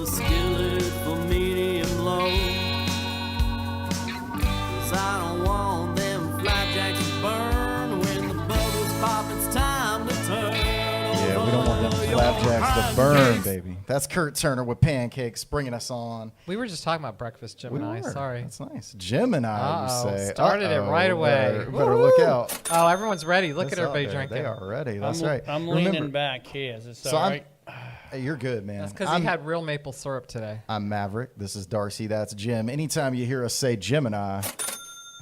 the skillet for medium low. 'Cause I don't want them flapjacks to burn. When the bubbles pop, it's time to turn. Yeah, we don't want them flapjacks to burn, baby. That's Kurt Turner with Pancakes bringing us on. We were just talking about breakfast, Gemini. Sorry. That's nice. Gemini, you say. Started it right away. Better look out. Oh, everyone's ready. Look It's at everybody out there. drinking. They are ready. That's right. I'm leaning back here. Is this So all right? Hey, you're good, man. That's because he had real maple syrup today. I'm Maverick. This is Darcy. That's Jim. Anytime you hear us say Gemini, I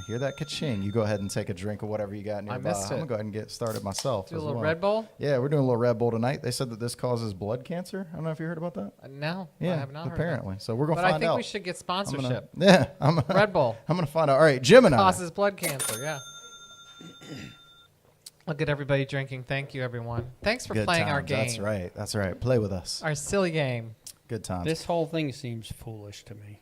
hear that ka-ching. You go ahead and take a drink of whatever you got nearby. I missed it. I'm going to go ahead and get started myself. Do a as little well. Red Bull? Yeah, we're doing a little Red Bull tonight. They said that this causes blood cancer. I don't know if you heard about that. No, Yeah, I have not apparently. heard So we're going to But find I think out. we should get sponsorship. Red Bull. I'm going to find out. All right, Gemini. Causes blood cancer, yeah. Look at everybody drinking. Thank you, everyone. Thanks for Good playing our times. game. That's right. That's right. Play with us. Our silly game. Good times. This whole thing seems foolish to me.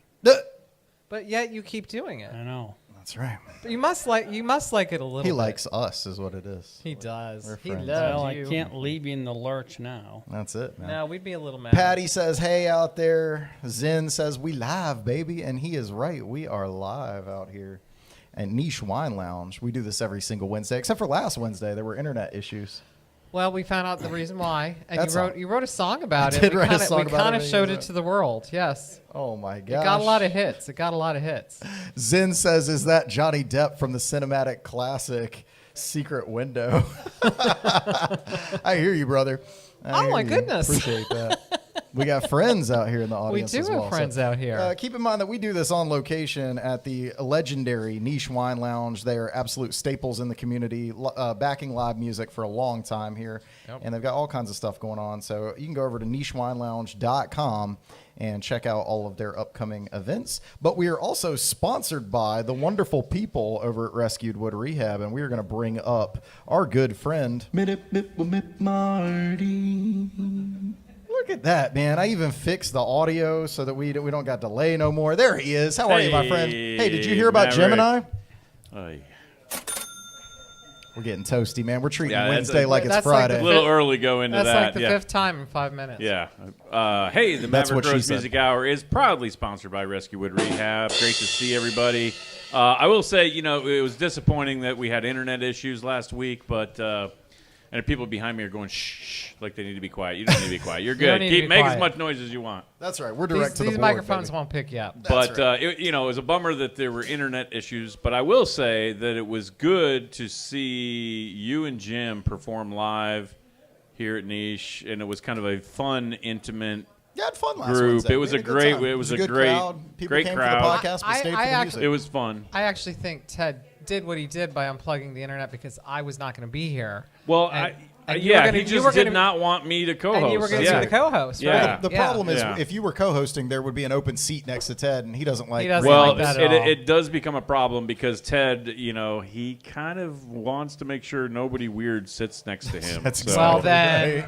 But yet you keep doing it. I know. That's right. You must like it a little He bit. likes us is what it is. He does. We're He friends. loves Well, you. I can't leave you in the lurch now. That's it, man. No, we'd be a little mad. Patty says, hey out there. Zen says, we live, baby. And he is right. We are live out here at Niche Wine Lounge. We do this every single Wednesday, except for last Wednesday. There were internet issues. Well, we found out the reason why, and That's you wrote a song about I it. did We write a kinda- song we about kind it, of and showed you it to the world. Yes. Oh, my It gosh. got a lot of hits. Zen says, is that Johnny Depp from the cinematic classic Secret Window? I hear you, brother. I hear my you. goodness. Appreciate that. We got friends out here in the audience do as have well. friends out here. Keep in mind that we do this on location at the legendary Niche Wine Lounge. They are absolute staples in the community, backing live music for a long time here. Yep. And they've got all kinds of stuff going on. So you can go over to nichewinelounge.com and check out all of their upcoming events. But we are also sponsored by the wonderful people over at Rescued Wood Rehab, and we are going to bring up our good friend, Marty. Look at that, man. I even fixed the audio so that we don't got delay no more. There he is. How are you, my friend? Hey, did you hear about Gemini? We're getting toasty, man. We're treating Wednesday like it's Friday. A little early go into that's that. That's like the fifth time in 5 minutes. Yeah. Hey, the Maverick Rose Music Hour is proudly sponsored by Rescue Wood Rehab. Great to see everybody. I will say, it was disappointing that we had internet issues last week, but and people behind me are going shh, like they need to be quiet. You don't need to be quiet. You're good. Make as much noise as you want. That's right. We're direct to the board. These microphones won't pick you up. But it was a bummer that there were internet issues. But I will say that it was good to see you and Jim perform live here at Niche, and it was kind of a fun, intimate. Yeah, had fun last group. Wednesday. It was a good crowd. People came crowd. for the podcast, but stayed for the music. It was fun. I actually think Ted did what he did by unplugging the internet because I was not going to be here. Well, he just did not want me to co-host. And you were going to be the co-host, right? Yeah. The problem is if you were co-hosting, there would be an open seat next to Ted, and he doesn't like that at all. It does become a problem because Ted, he kind of wants to make sure nobody weird sits next to him. That's well then,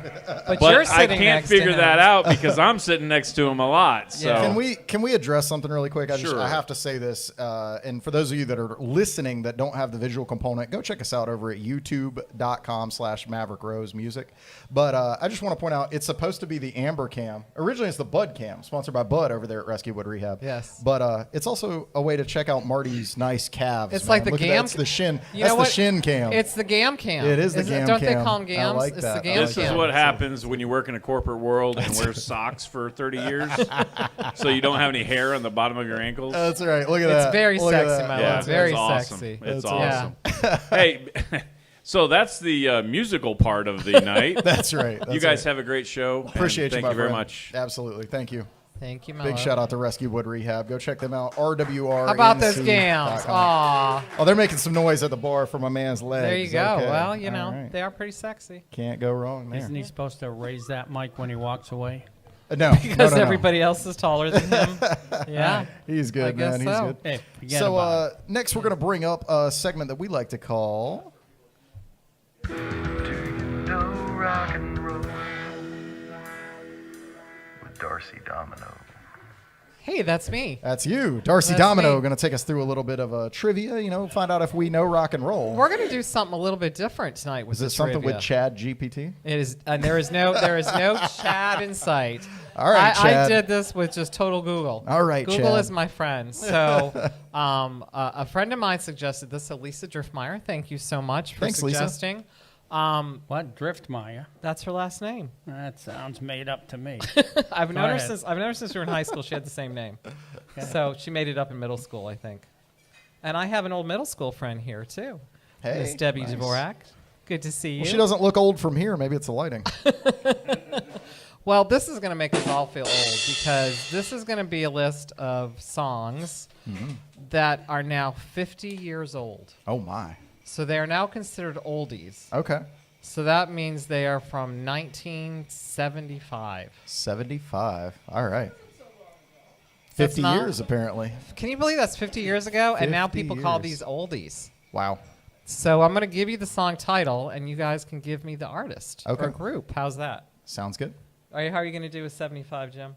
but you're sitting I can't figure that out because I'm sitting next to him a lot. So Can we address something really quick? Sure. I have to say this, and for those of you that are listening that don't have the visual component, go check us out over at youtube.com/Maverick Rose Music. But I just want to point out, it's supposed to be the Amber Cam. Originally, it's the Bud Cam, sponsored by Bud over there at Rescue Wood Rehab. Yes. But it's also a way to check out Marty's nice calves. It's man. like the Look at Gam. that. It's the shin. You That's know the what? shin cam. It's the Gam Cam. It is the Gam Don't Cam. they call them Gams? I like it's that. the Gam this Cam. is what happens when you work in a corporate world and wear socks for 30 years, so you don't have any hair on the bottom of your ankles. That's right. Look at that. It's very Look at sexy, that. my Yeah, love. Very it's awesome. sexy. It's Yeah. awesome. Hey, so that's the musical part of the night. That's right. You guys have a great show. Appreciate Thank you, you very friend. much. Absolutely. Thank you. Thank you, my Big love. shout out to Rescue Wood Rehab. Go check them out. RWR. How about those Gams? Aw. Oh, they're making some noise at the bar for my man's legs. There you go. Okay. Well, All right. they are pretty sexy. Can't go wrong there. Isn't he supposed to raise that mic when he walks away? No. Because no. everybody else is taller than him. Yeah. He's good, I guess man. He's so. good. Hey, forget So about it. next we're going to bring up a segment that we like to call... Do you know rock and roll? With Darcy Domino. Hey, that's me. That's you. Darcy That's Domino me. going to take us through a little bit of trivia, find out if we know rock and roll. We're going to do something a little bit different tonight with Is it this something trivia. with Chad GPT? It is, and there is no Chad in sight. All right, I Chad. did this with just total Google. All right, Google Chad. is my friend. So a friend of mine suggested this, Lisa Driftmeyer. Thank you so much for Thanks, Lisa. suggesting. What? Driftmeyer? That's her last name. That sounds made up to me. I've known her ahead. since we were in high school. She had the same name. So she made it up in middle school, I think. And I have an old middle school friend here too. Hey, Miss Debbie nice. Dvorak. Good to see you. Well, she doesn't look old from here. Maybe it's the lighting. Well, this is going to make us all feel old because this is going to be a list of songs that are now 50 years old. Oh, my. So they are now considered oldies. Okay. So that means they are from 1975. 75. All right. 50 not- years, apparently. Can you believe that's 50 years ago? And now 50 people call years. these oldies. Wow. So I'm going to give you the song title, and you guys can give me the artist Okay. or group. How's that? Sounds good. How are you going to do with 75, Jim?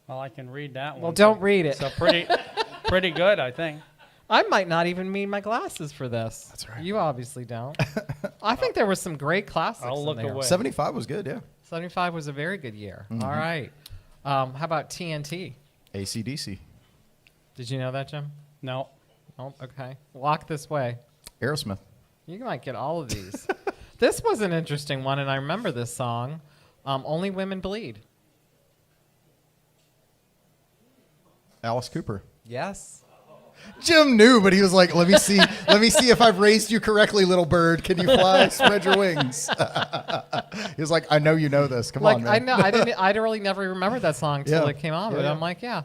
Well, I can read that one. Well, don't read it. So pretty good, I think. I might not even need my glasses for this. That's right. You obviously don't. I think there were some great classics. I'll look in there. away. 75 was good, yeah. 75 was a very good year. All right. How about TNT? AC/DC. Did you know that, Jim? No. Oh, okay. Walk This Way. Aerosmith. You might get all of these. This was an interesting one, and I remember this song. Only Women Bleed. Alice Cooper. Yes. Jim knew, but he was like, let me see if I've raised you correctly, little bird. Can you fly? Spread your wings. He was like, I know you know this. Come on, man. I know. I really never remembered that song till Yeah. it came on, Yeah, but yeah. I'm like, yeah.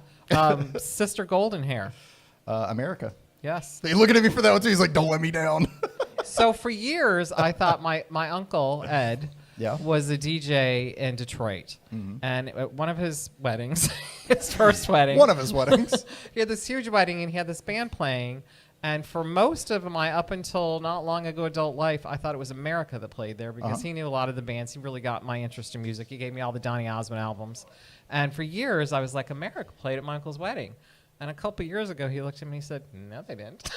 Sister Golden Hair. America. Yes. He's looking at me for that one, too. He's like, don't let me down. So for years, I thought my uncle, Ed, Yeah. was a DJ in Detroit. And at one of his weddings, his first wedding. One of his weddings. He had this huge wedding, and he had this band playing. And for most of my up until not long ago adult life, I thought it was America that played there because he knew a lot of the bands. He really got my interest in music. He gave me all the Donny Osmond albums. And for years, I was like, America played at my uncle's wedding. And a couple years ago, he looked at me and he said, no, they didn't.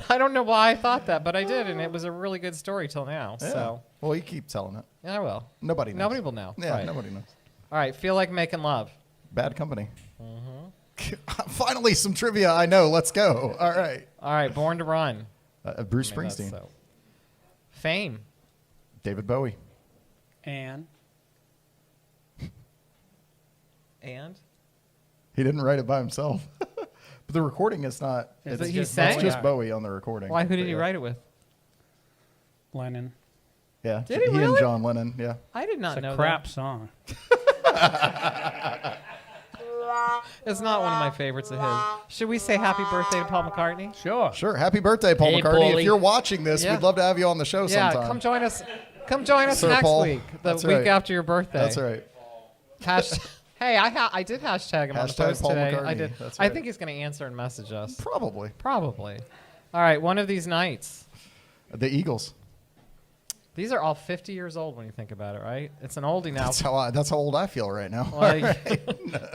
I don't know why I thought that, but I did. And it was a really good story till now. Yeah. So Well, you keep telling it. yeah, I will. Nobody knows. Nobody will know. Yeah, Right. nobody knows. All right. Feel Like Making Love. Bad Company. Finally, some trivia I know. Let's go. All right. All right. Born to Run. Bruce I mean, that's Springsteen. so- Fame. David Bowie. And And? He didn't write it by himself. But the recording is not. Is It's it just, he sang it's just it? Bowie on the recording. Why? Who did But he yeah. write it with? Lennon. Yeah. Did he and really? John Lennon. Yeah. I did not It's know a crap song. that. It's not one of my favorites of his. Should we say happy birthday to Paul McCartney? Sure. Sure. Happy birthday, Paul Hey, McCartney. Paulie. If you're watching this, Yeah. we'd love to have you on the show Yeah, sometime. come join us. Come join us Sir next Paul. week, the That's week right. after your birthday. That's right. Hey, I did hashtag him on the Hashtag post Paul today. McCartney. I did. That's I right. think he's going to answer and message us. Probably. Probably. All right, one of these nights. The Eagles. These are all 50 years old when you think about it, right? It's an oldie now. That's how old I feel right now. Well,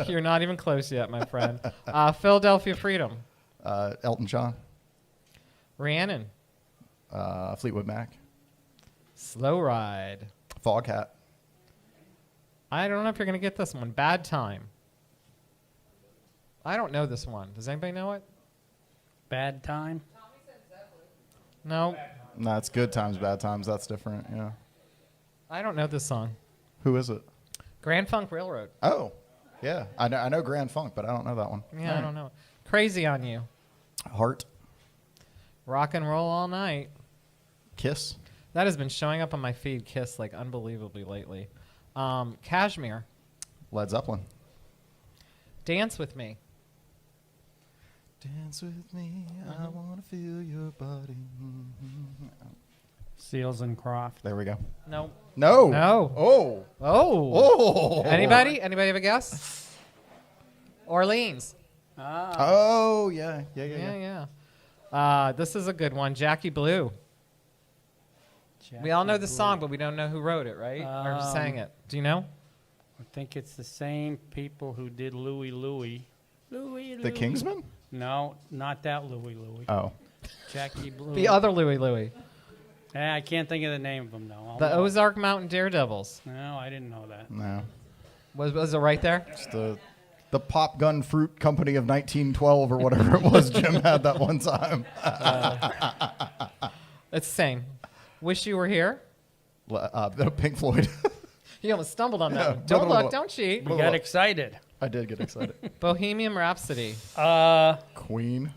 you're not even close yet, my friend. Philadelphia Freedom. Elton John. Rhiannon. Fleetwood Mac. Slow Ride. Foghat. I don't know if you're going to get this one. Bad Time. I don't know this one. Does anybody know it? Bad Time. No. No, it's Good Times, Bad Times. That's different. Yeah. I don't know this song. Who is it? Grand Funk Railroad. Oh, yeah. I know Grand Funk, but I don't know that one. Yeah, All I right. don't know. Crazy on You. Heart. Rock and Roll All Night. Kiss. That has been showing up on my feed, Kiss, like unbelievably lately. Kashmir. Led Zeppelin. Dance With Me. Dance with me, I want to feel your body. Seals and Croft. There we go. No. No. No. Oh. Oh. Oh. Anybody? Anybody have a guess? Orleans. Oh, yeah. Yeah. This is a good one. Jackie Blue. We all know the song, but we don't know who wrote it, right? Or who sang it. Do you know? I think it's the same people who did Louie Louie. Louie The Kingsmen? No, not that Louie Louie. Oh. Jackie Blue. The other Louie Louie. I can't think of the name of them, though. The Ozark Mountain Daredevils. No, I didn't know that. No. Was it right there? It's the Pop Gun Fruit Company of 1912 or whatever it was Jim had that one time. It's the same. Wish You Were Here. Pink Floyd. You almost stumbled on that. Yeah. One. Don't look. Don't cheat. We got excited. I did get excited. Bohemian Rhapsody. Queen.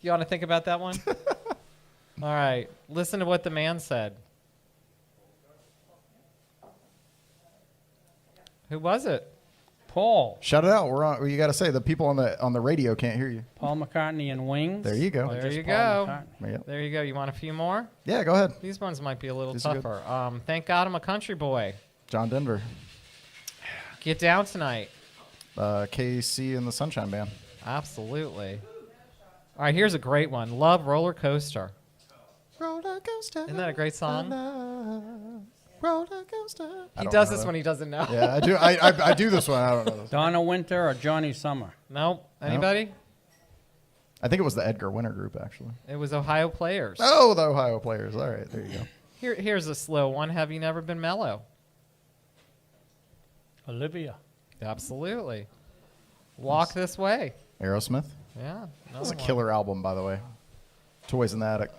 You want to think about that one? All right. Listen to what the man said. Who was it? Paul. Shout it out. We're on. You got to say the people on the radio can't hear you. Paul McCartney and Wings. There you go. Or There just you Paul go. McCartney? Yep. There you go. You want a few more? Yeah, go ahead. These ones might be a little These are good. tougher. Thank God I'm a country boy. John Denver. Get down tonight. KC and the Sunshine Band. Absolutely. All right, here's a great one. Love Roller Coaster. Roller coaster. Isn't that a great song? Roller coaster. He does this when he doesn't know. Yeah, I do. I do this one. I don't know this. Donna Winter or Johnny Summer? Nope. Anybody? I think it was the Edgar Winter Group, actually. It was Ohio Players. Oh, the Ohio Players. All right, there you go. Here's a slow one. Have you never been mellow? Olivia. Absolutely. Walk This Way. Aerosmith. Yeah. That was a another one. killer album, by the way. Toys in the Attic.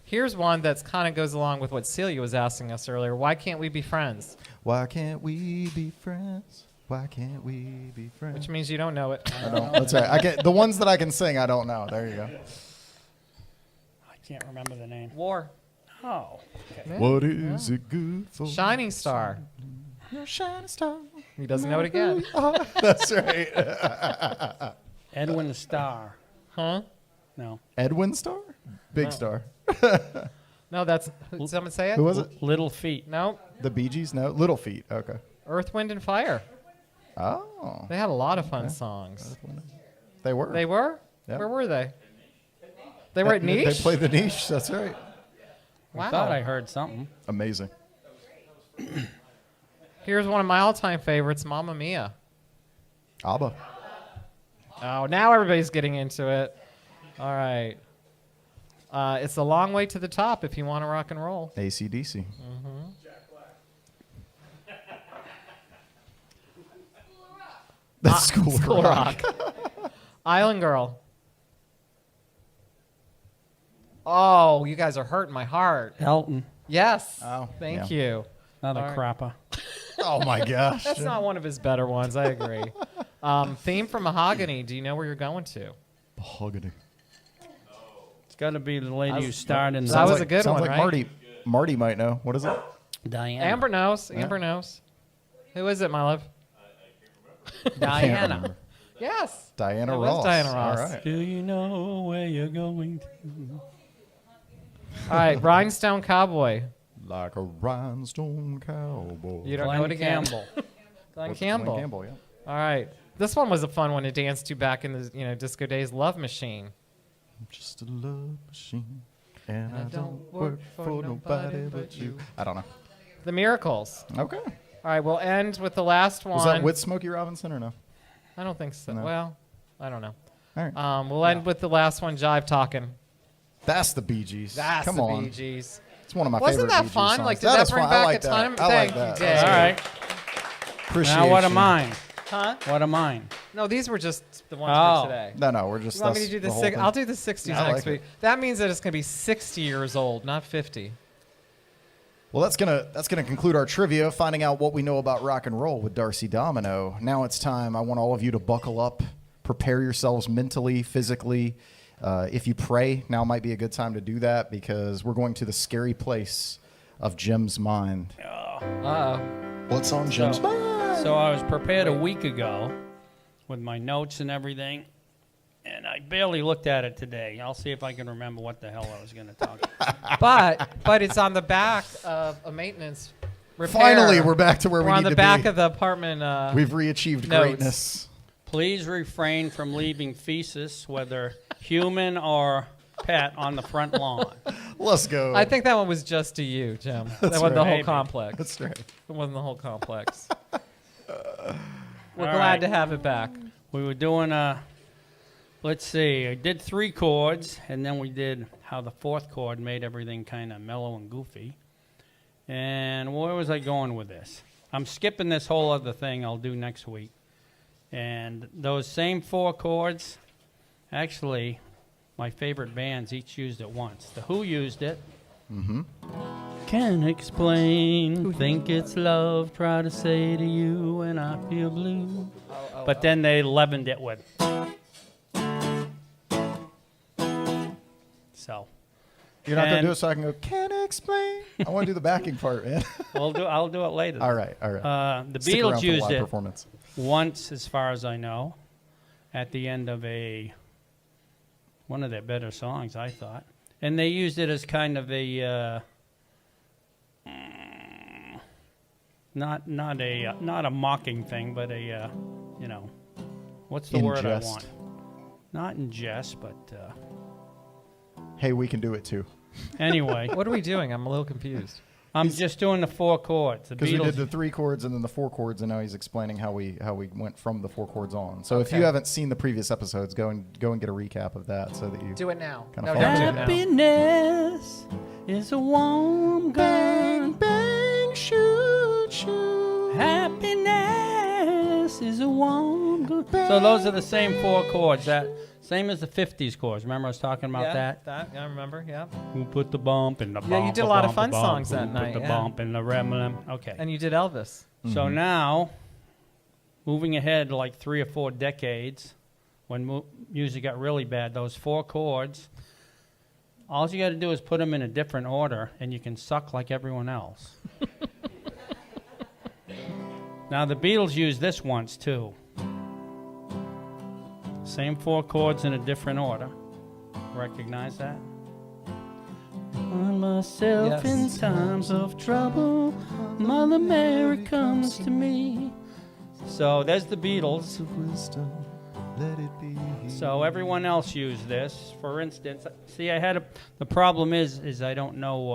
Here's one that's kind of goes along with what Celia was asking us earlier. Why can't we be friends? Why can't we be friends? Why can't we be friends? Which means you don't know it. I don't. That's right. I get the ones that I can sing. I don't know. There you go. I can't remember the name. War. Oh. Okay. Yeah. What is it good for? Shining Star. Your shining star. He doesn't know it again. That's right. Edwin Starr. Huh? No. Edwin Star? Big Star. No, that's. Someone say it? Who was it? Little Feet. No. The Bee Gees? No. Little Feet. Okay. Earth, Wind, and Fire. Oh. They had a lot of fun songs. They were. They were? Yeah. Where were they? They were at Niche? They played the Niche. That's right. Wow. I thought I heard something. Amazing. Here's one of my all-time favorites, Mamma Mia. ABBA. Oh, now everybody's getting into it. All right. It's a long way to the top if you want to rock and roll. AC/DC. That's School of Rock. Island Girl. Oh, you guys are hurting my heart. Elton. Yes. Oh, Thank yeah. you. Another All right. crapper. Oh my gosh. That's not one of his better ones. I agree. Theme from Mahogany. Do you know where you're going to? Mahogany. It's got to be the lady who That was- starred in that the was a good sounds one, like right? Marty might know. What is it? Diana. Amber knows. Amber knows. Who is it, my love? Can't Diana. remember. Yes. Diana It was Ross. Diana Ross. All right. Do you know where you're going to? All right. Rhinestone Cowboy. Like a rhinestone cowboy. You don't Glenn know it again. Campbell. Glenn Campbell. Glenn Campbell, yeah. All right. This one was a fun one to dance to back in the disco days. Love Machine. I'm just a love machine. And I I don't don't work work for for nobody nobody but but you. you. I don't know. The Miracles. Okay. All right. We'll end with the last one. Was that with Smokey Robinson or no? I don't think so. No. Well, I don't know. All right. We'll end with the last one. Jive Talking. That's the Bee Gees. That's Come the on. Bee Gees. It's one of my Wasn't favorite that Bee Gees fun? songs. Like, did that is bring fun. back I like a that. time? I like Thank that. you, That's Dave. All good. right. Appreciate Now what are you. mine? Huh? What are mine? No, these were just the ones Oh. for today. No, we're just. You want me that's to do the the whole six? thing. I'll do the 60s I next like week. That means that it's going to be 60 years old, not 50. Well, that's gonna conclude our trivia, finding out what we know about rock and roll with Darcy Domino. Now it's time. I want all of you to buckle up, prepare yourselves mentally, physically. If you pray, now might be a good time to do that because we're going to the scary place of Jim's mind. Uh-oh. What's on Jim's mind? So I was prepared a week ago with my notes and everything, and I barely looked at it today. I'll see if I can remember what the hell I was going to talk about. But it's on the back of a maintenance repair. Finally, we're back to where We're we on need the to back be. of the apartment. We've reachieved notes. greatness. Please refrain from leaving feces, whether human or pet, on the front lawn. Let's go. I think that one was just to you, Jim. That wasn't right. the whole Maybe. complex. That's right. It wasn't the whole complex. We're All glad right. to have it back. We were doing let's see, I did 3 chords, and then we did how the 4th chord made everything kind of mellow and goofy. And where was I going with this? I'm skipping this whole other thing I'll do next week. And those same 4 chords, actually, my favorite bands each used it once. The Who used it. Mm-hmm. Can't explain, think it's love, try to say to you when I feel blue. But then they leavened it with. So. You're not going to do it so I can go, can't explain? I want to do the backing part, man. I'll do it later. All right. The Stick around Beatles for the used live it performance. once, as far as I know, at the end of one of their better songs, I thought. And they used it as kind of a not a mocking thing, but a what's the In word jest. I want? Not in jest, but Hey, we can do it too. anyway, What are we doing? I'm a little confused. I'm just doing the 4 chords. The Because we Beatles. did the 3 chords and then the 4 chords, and now he's explaining how we went from the 4 chords on. So if Okay. you haven't seen the previous episodes, go and get a recap of that so that you Do it now. Kinda No, follow don't do it. it now. Happiness is a warm gun. bang shoot shoot. Happiness is a warm gun. So those are the same 4 chords. That same as the 50s chords. Remember I was talking about that? I remember, yeah. Who put the bump in the bump? Yeah, you did a lot of fun songs Who that night, Put the yeah. bump in the rim. Okay. And you did Elvis. So now, moving ahead like 3 or 4 decades, when music got really bad, those 4 chords, all you got to do is put them in a different order, and you can suck like everyone else. Now, the Beatles used this once, too. Same 4 chords in a different order. Recognize that? Find myself in Yes. times of trouble, Mother Mary comes to me. So there's the Beatles. So everyone else used this. For instance, see, the problem is I don't know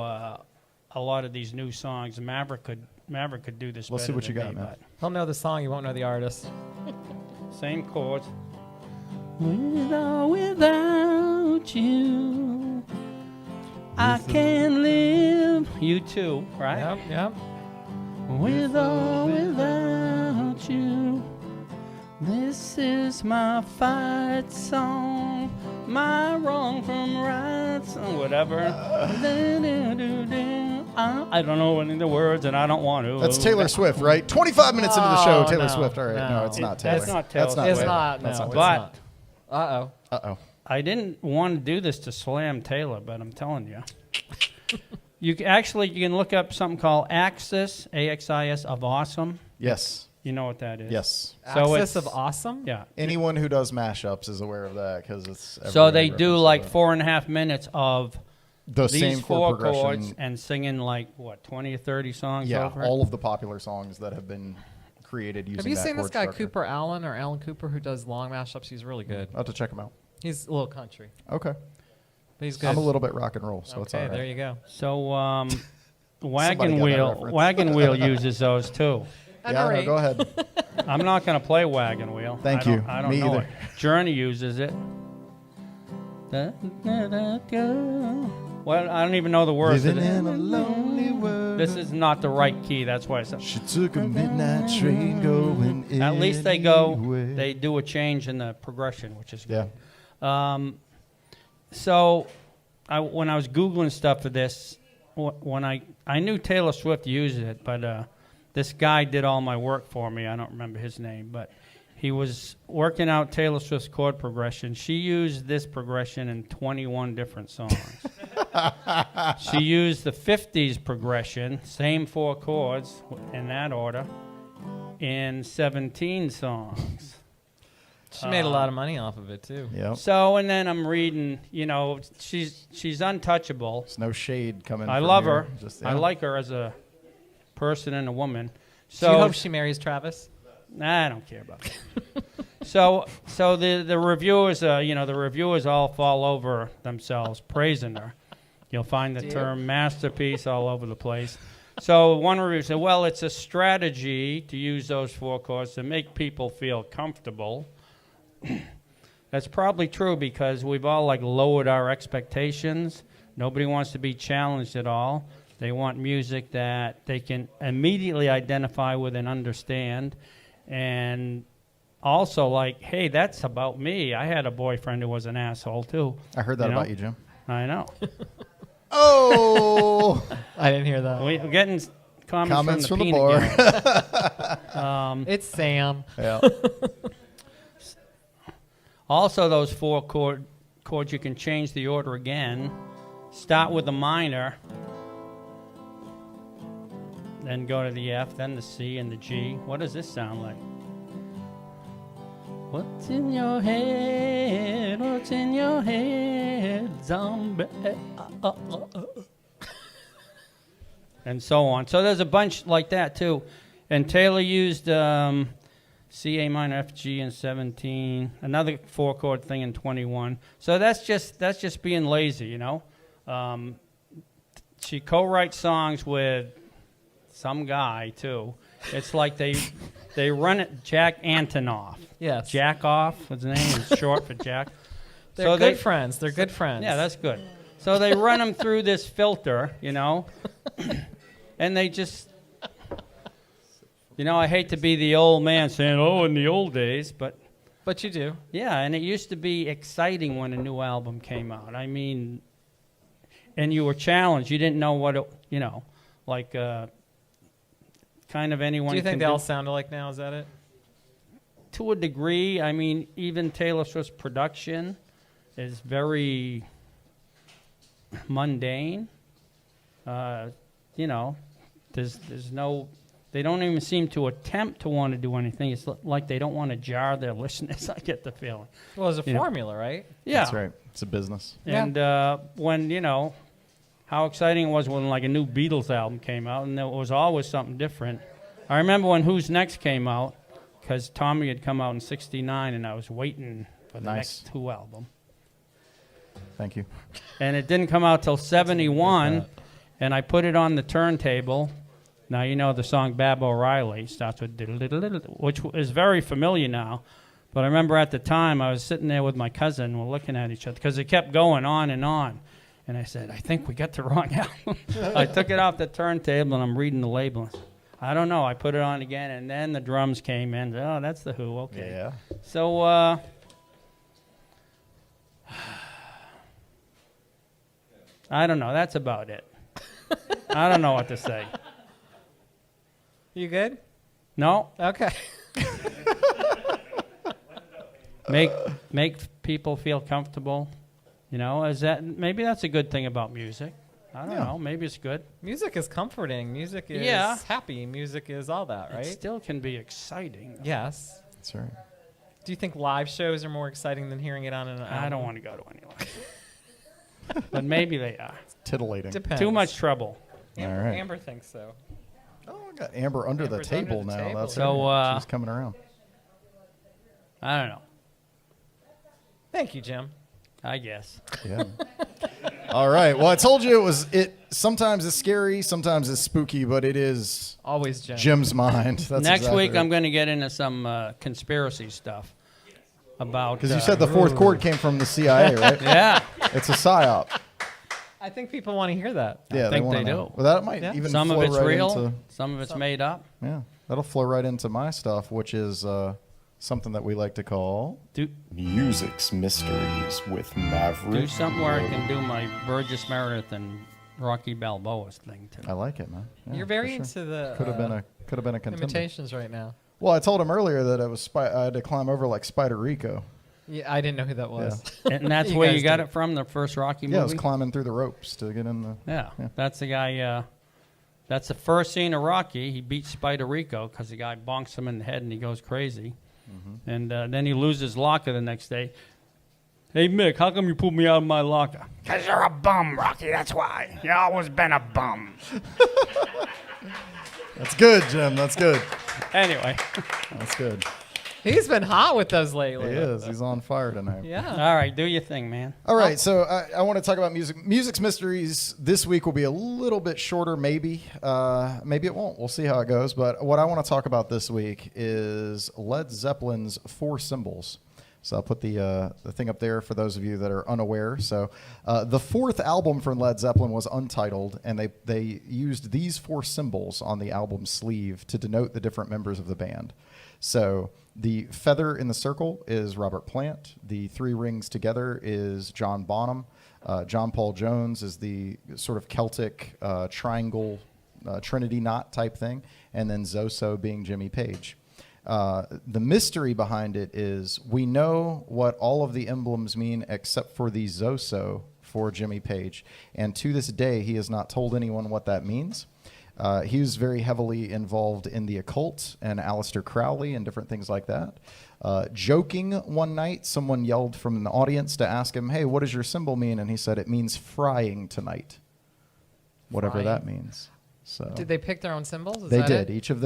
a lot of these new songs. Maverick could do this. Let's see better what you than got, me, man. He'll know the song, you won't know the artist. but Same chords. With or without you, I can live. You too, right? Yep. With or without you, this is my fight song, my wrong from right song, whatever. I don't know any of the words, and I don't want to. That's Taylor Swift, right? 25 minutes into the show, Oh, Taylor no, Swift. All right, no, no. it's not Taylor. That's not Taylor It's Swift. not, no, That's not it's Taylor. not. Uh-oh. Uh-oh. I didn't want to do this to slam Taylor, but I'm telling you. You can look up something called Axis, AXIS, of Awesome. Yes. You know what that is? Yes. So Axis it's- of Awesome? Yeah. Anyone who does mashups is aware of that because it's. So they everywhere do reference like to 4.5 minutes of the these same 4 chord progression. chords and singing like, what, 20 or 30 songs Yeah, over it? all of the popular songs that have been created using Have you that seen this chord guy structure. Cooper Allen or Alan Cooper who does long mashups? He's really good. I'll have to check them out. He's a little country, Okay. but he's good. I'm a little bit rock and roll, so it's all Okay, right. there you go. So Somebody Wagon got that Wheel reference. Wagon Wheel uses those too. Yeah, no, Henry. go ahead. I'm not going to play Wagon Wheel. Thank I you. don't- I don't Me know either. it. Journey uses it. Well, I don't even know the words. Living to in a lonely world. this is not the right key. That's why I said. She took a midnight train going At least they do a change in the progression, which is Yeah. good. So when I was Googling stuff for this, when I knew Taylor Swift used it, but this guy did all my work for me. I don't remember his name, but he was working out Taylor Swift's chord progression. She used this progression in 21 different songs. She used the 50s progression, same 4 chords in that order, in 17 songs. She made a lot of money off of it, too. Yep. So, and then I'm reading, she's untouchable. There's no shade coming. I from love here. her. Just, I yeah. like her as a person and a woman. Do So you hope she marries Travis? I don't care about that. So the reviewers, the reviewers all fall over themselves praising her. You'll find the term masterpiece all over the place. So one review said, well, it's a strategy to use those 4 chords to make people feel comfortable. That's probably true because we've all lowered our expectations. Nobody wants to be challenged at all. They want music that they can immediately identify with and understand. And also like, hey, that's about me. I had a boyfriend who was an asshole too. I heard that about you, Jim. I know. Oh! I didn't hear that. We're getting comments From from the the bar. It's Sam. Yeah. Also, those 4 chords, you can change the order again. Start with the minor, then go to the F, then the C and the G. What does this sound like? What's in your head? What's in your head, zombie? And so on. So there's a bunch like that too. And Taylor used C, A minor, F, G in 17. Another 4-chord thing in 21. So that's just being lazy, you know. She co-writes songs with some guy too. It's like they run it. Jack Antonoff. Yes. Jack off. What's his name? It's short for Jack. They're good friends. They're good friends. Yeah, that's good. So they run them through this filter, you know, and they just, you know, I hate to be the old man saying, oh, in the old days, but you do. yeah, and it used to be exciting when a new album came out. I mean, and you were challenged. You didn't know what it, you know, like kind of anyone. Do you think can they all sound alike now? Is that it? To a degree. I mean, even Taylor Swift's production is very mundane. You know, there's no, they don't even seem to attempt to want to do anything. It's like they don't want to jar their listeners. I get the feeling. Well, it's a formula, right? Yeah, That's right. It's a business. and when, you know, how exciting it was when like a new Beatles album came out, and there was always something different. I remember when Who's Next came out, because Tommy had come out in '69, and I was waiting for the next Who album. Thank you. And it didn't come out till '71, and I put it on the turntable. Now you know the song Bab O'Reilly starts with diddle-diddle-diddle, which is very familiar now. But I remember at the time I was sitting there with my cousin, we're looking at each other, because it kept going on and on. And I said, I think we got the wrong album. I took it off the turntable, and I'm reading the label. I don't know. I put it on again, and then the drums came in. Oh, that's the Who. Okay. Yeah. So, I don't know. That's about it. I don't know what to say. You good? No. Okay. Make people feel comfortable. You know, maybe that's a good thing about music. I don't know. Maybe it's good. Music is comforting. Music is happy. Music is all that, right? It still can be exciting. Yes. That's right. Do you think live shows are more exciting than hearing it on an album? I don't want to go to any live. But maybe they are. It's titillating. Depends. Too much trouble. All right. Amber thinks so. Oh, I got Amber under the Amber's table under the now. table. That's So, right. She's coming around. I don't know. Thank you, Jim. I guess. Yeah. All right. Well, I told you it sometimes it's scary, sometimes it's spooky, but it is Always Jim. Jim's mind. That's Next exactly week, right. I'm going to get into some conspiracy stuff about. Because you said the fourth chord came from the CIA, right? Yeah. It's a psyop. I think people want to hear that. Yeah, think wanna they know. do. Well, that might Yeah. even Some of flow it's right real, into, some of it's made up. yeah, that'll flow right into my stuff, which is something that we like to call Do Music's Mysteries with Maverick. something where I can do my Burgess Meredith and Rocky Balboa's thing too. I like it, man. Yeah, You're very for sure. into the Could have been a contender. imitations right now. Well, I told him earlier that I had to climb over like Spider Rico. Yeah, I didn't know who that was. And that's You where guys you got did. it from, the first Rocky movie? Yeah, I was climbing through the ropes to get in the. Yeah, Yeah. that's the guy. That's the first scene of Rocky. He beats Spider Rico because the guy bonks him in the head and he goes crazy. Mm-hmm. And then he loses locker the next day. Hey, Mick, how come you pulled me out of my locker? Because you're a bum, Rocky, that's why. You always been a bum. That's good, Jim. That's good. Anyway. That's good. He's been hot with those lately. He is. He's on fire tonight. Yeah. All right, do your thing, man. All right, so I want to talk about music. Music's Mysteries this week will be a little bit shorter, maybe. Maybe it won't. We'll see how it goes. But what I want to talk about this week is Led Zeppelin's Four Symbols. So I'll put the thing up there for those of you that are unaware. So the fourth album from Led Zeppelin was untitled, and they used these 4 symbols on the album sleeve to denote the different members of the band. So the feather in the circle is Robert Plant. The 3 rings together is John Bonham. John Paul Jones is the sort of Celtic triangle Trinity knot type thing, and then Zoso being Jimmy Page. The mystery behind it is we know what all of the emblems mean except for the Zoso for Jimmy Page, and to this day he has not told anyone what that means. He was very heavily involved in the occult and Aleister Crowley and different things like that. Joking one night, someone yelled from the audience to ask him, "Hey, what does your symbol mean?" And he said, "It means frying tonight," whatever Frying. that means. So Did they pick their own symbols? Is they that did. it? Each of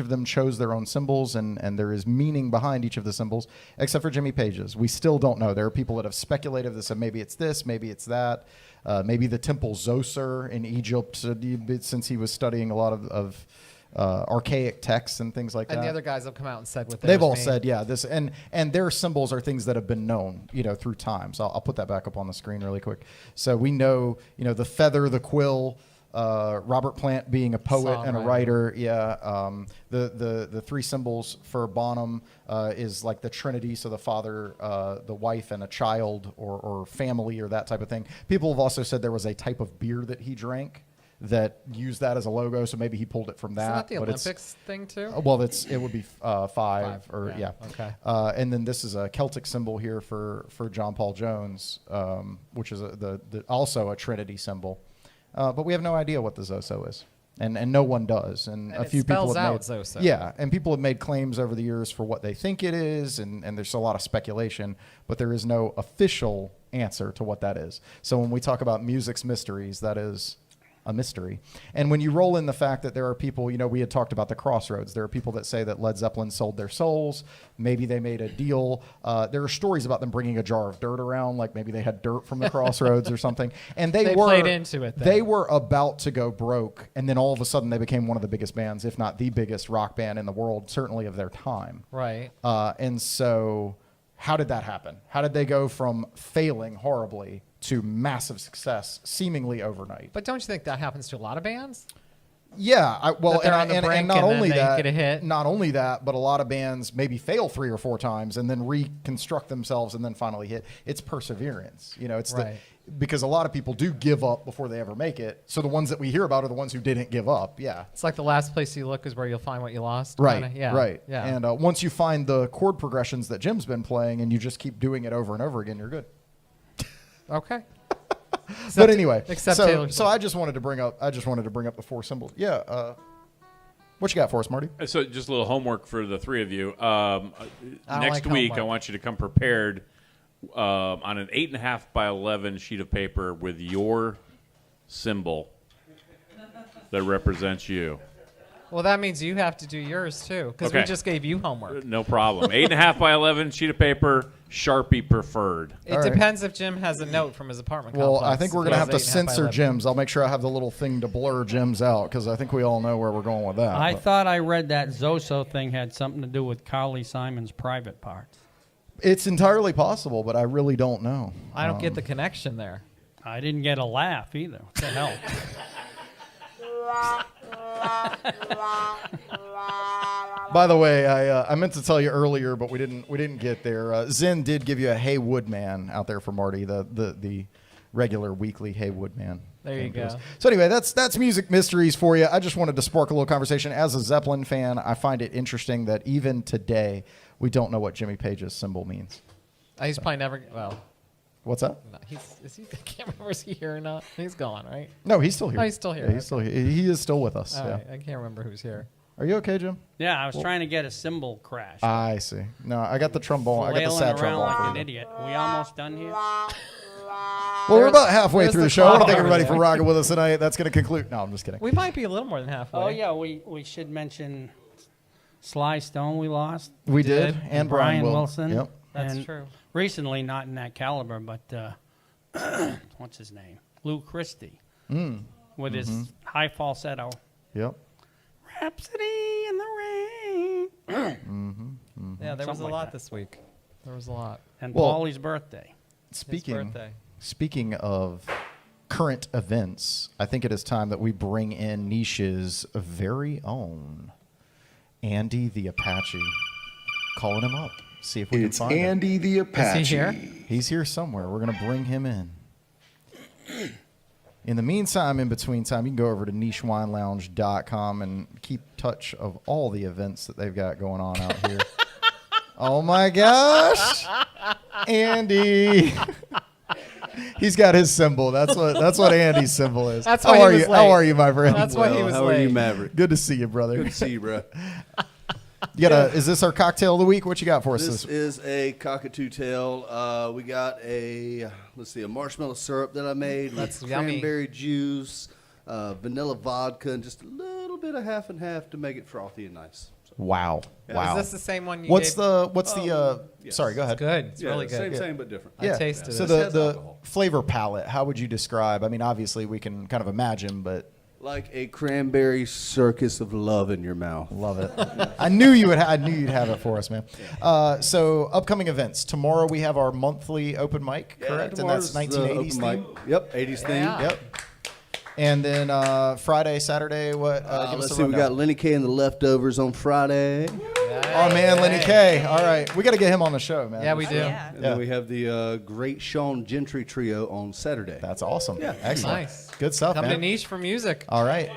them chose their own symbols, and there is meaning behind each of the symbols, except for Jimmy Page's. We still don't know. There are people that have speculated that said maybe it's this, maybe it's that, maybe the temple Zoser in Egypt, since he was studying a lot of archaic texts and things like that. And the other guys have come out and said what They've all mean. said, yeah, this, and their symbols are things that have been known, through time. So I'll put that back up on the screen really quick. So we know, the feather, the quill. Robert Plant being a poet and a writer, the 3 symbols for Bonham is like the Trinity, so the father, the wife, and a child, or family, or that type of thing. People have also said there was a type of beer that he drank that used that as a logo, so maybe he pulled it from that. Isn't that the but Olympics thing too? Well, it would be 5, or yeah. Okay. And then this is a Celtic symbol here for John Paul Jones, which is also a Trinity symbol. But we have no idea what the Zoso is, and no one does. And a few people have made Zoso. Yeah, and people have made claims over the years for what they think it is, and there's a lot of speculation, but there is no official answer to what that is. So when we talk about music's mysteries, that is a mystery. And when you roll in the fact that there are people, we had talked about the Crossroads. There are people that say that Led Zeppelin sold their souls. Maybe they made a deal. There are stories about them bringing a jar of dirt around, like maybe they had dirt from the Crossroads or something. And they played into it then. They were about to go broke, and then all of a sudden they became one of the biggest bands, if not the biggest rock band in the world, certainly of their time. Right. And so how did that happen? How did they go from failing horribly to massive success seemingly overnight? But don't you think that happens to a lot of bands? Yeah, and not only that, get a hit. not only that, but a lot of bands maybe fail 3 or 4 times and then reconstruct themselves and then finally hit. It's perseverance, It's right. because a lot of people do give up before they ever make it. So the ones that we hear about are the ones who didn't give up. Yeah, It's like the last place you look is where you'll find what you lost. right, kinda. Yeah. right. Yeah. And once you find the chord progressions that Jim's been playing and you just keep doing it over and over again, you're good. Okay. But anyway, except so Taylor so Swift. I just wanted to bring up the 4 symbols. Yeah. What you got for us, Marty? So just a little homework for the 3 of you. Next like week, homework. I want you to come prepared on an 8.5 by 11 sheet of paper with your symbol that represents you. Well, that means you have to do yours too, because we Okay. just gave you homework. No problem. 8.5 by 11 sheet of paper, Sharpie preferred. It All right. depends if Jim has a note from his apartment Well, complex. I think we're If going to he have to has 8.5 by censor 11. Jim's. I'll make sure I have the little thing to blur Jim's out because I think we all know where we're going with that. I but thought I read that Zoso thing had something to do with Carly Simon's private parts. it's entirely possible, but I really don't know. I don't get the connection there. I didn't get a laugh either. What the hell? By the way, I meant to tell you earlier, but we didn't get there. Zen did give you a Hey Woodman out there for Marty, the regular weekly Hey Woodman. There you thing to go. us. So anyway, that's music mysteries for you. I just wanted to spark a little conversation. As a Zeppelin fan, I find it interesting that even today we don't know what Jimmy Page's symbol means. He's probably never. Well, What's that? no, I can't remember is he here or not. He's gone, right? No, he's still here. Oh, he's still here. Yeah, he's still here. He is still with us. All yeah. right, I can't remember who's here. Are you okay, Jim? Yeah, I was trying to get a cymbal crash. I see. No, I got the trombone. I got the Flailing sad around trombone. like for an you. idiot. We almost done here? Well, we're about halfway there's through the the show. I want to clock thank over everybody there. for rocking with us tonight. That's going to conclude. No, I'm just kidding. We might be a little more than halfway. Oh, yeah, we should mention Sly Stone we lost. We did. And Brian Wilson. Yep. That's And true. Recently, not in that caliber, but what's his name? Lou Christie. With his high falsetto. Yep. Rhapsody in the rain. Yeah, there was Something a like lot that. this week. There was a lot. And Well, Paulie's birthday. Speaking of current events, I think it is time that we bring in Niche's very own Andy the Apache. Calling him up. See if we can find him. It's Andy the Apache. Is he here? He's here somewhere. We're going to bring him in. In the meantime, in between time, you can go over to nichewinelounge.com and keep touch of all the events that they've got going on out here. Oh, my gosh. Andy. He's got his symbol. That's what Andy's symbol is. That's why he was late. How are you, my friend? That's why he was How late. are you, Maverick? Good to see you, brother. Good to see you, bro. Is this our cocktail of the week? What you got for us? This is a cockatoo tail. We got a marshmallow syrup that I made. That's with yummy. Cranberry juice, vanilla vodka, and just a little bit of half and half to make it frothy and nice. So, Wow. Wow. Is this the same one you What's gave? the yes. Sorry, go ahead. Good. It's yeah, really good. same but different. I tasted So it. This has the alcohol. flavor palette, how would you describe? I mean, obviously we can kind of imagine, but Like a cranberry circus of love in your mouth. love it. I knew you would. I knew you'd have it for us, man. So upcoming events. Tomorrow we have our monthly open mic, correct? And that's Tomorrow's the 1980s open theme. mic. Yep, 80s theme. Yeah. Yep. And then Friday, Saturday, what? Give us Let's a see, we rundown. got Lenny K and the Leftovers on Friday. Oh man, Lenny K. All right, we got to get him on the show, man. Yeah, we do. Yeah. And then we have the great Sean Gentry Trio on Saturday. That's awesome. Yeah, excellent. Nice. Good stuff, Come to man. Niche for music. All right.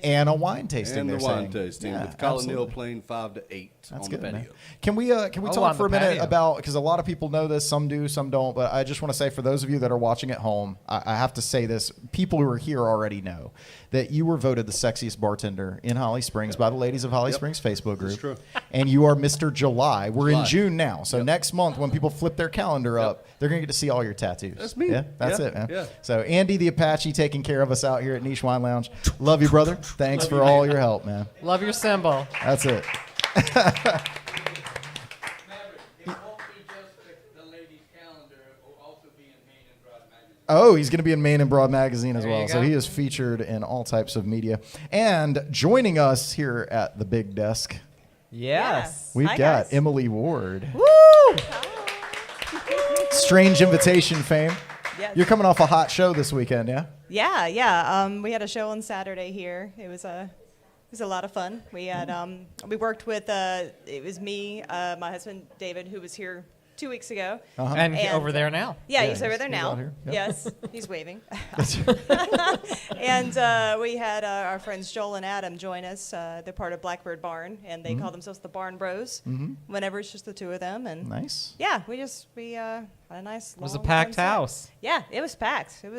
And a wine tasting. And the they're wine saying. tasting Yeah, with Colin absolutely. Neal playing 5 to 8 That's on good, the patio. man. Can we Oh, talk on for a the minute patio. about, because a lot of people know this, some do, some don't, but I just want to say for those of you that are watching at home, I have to say this. People who are here already know that you were voted the sexiest bartender in Holly Springs by the ladies of Holly Springs Facebook group. That's true. And you are Mr. July. We're in July. June now. So next month when people flip their calendar up, they're going to get to see all your tattoos. That's me. Yeah, that's Yeah, it, man. yeah. So Andy the Apache taking care of us out here at Niche Wine Lounge. Love you, brother. Thanks for all your help, man. Love your symbol. That's it. Oh, he's going to be in Maine and Broad magazine as There well. you So go. he is featured in all types of media. And joining us here at the big desk, Yes. we've Hi, got guys. Emily Ward. Woo! Strange Invitation fame. Yes. You're coming off a hot show this weekend, yeah? Yeah. We had a show on Saturday here. It was a lot of fun. We had we worked with it was me, my husband David, who was here 2 weeks ago. And, And- over there now. Yeah, Yeah, he's over there he's now. out here. Yep. Yes, he's waving. And we had our friends Joel and Adam join us. They're part of Blackbird Barn, and they call themselves the Barn Bros. Whenever it's just the two of them, and Nice. yeah, we had a nice. It was a long packed sunset. house. Yeah, it was packed. It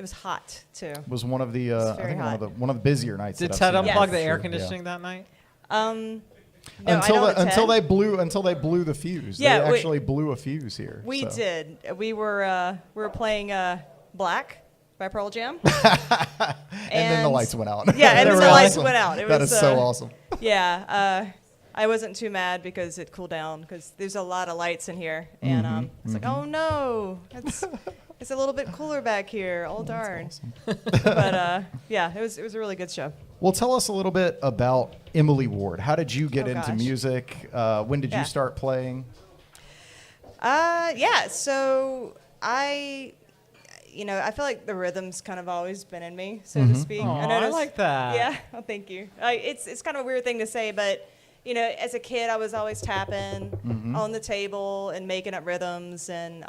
was hot too. Was one of the I very think hot. one of the busier nights. Did that Ted I've seen. unplug Yes. the air Sure, yeah. conditioning that night? No, I don't until attend. they blew the fuse. Yeah, they we- actually blew a fuse here. We so. did. We were playing Black by Pearl Jam. And then the lights went out. Yeah, and That's then the lights awesome. went out. It That was, is so awesome. Yeah, I wasn't too mad because it cooled down because there's a lot of lights in here, and it's like, oh no, it's a little bit cooler back here. Oh darn. But yeah, it was a really good show. Well, tell us a little bit about Emily Ward. How did you get Oh, into gosh. music? When did Yeah. you start playing? Yeah, so I feel like the rhythm's kind of always been in me, so to speak. Aw, I noticed- like that. Yeah, well, thank you. It's kind of a weird thing to say, but as a kid, I was always tapping on the table and making up rhythms, and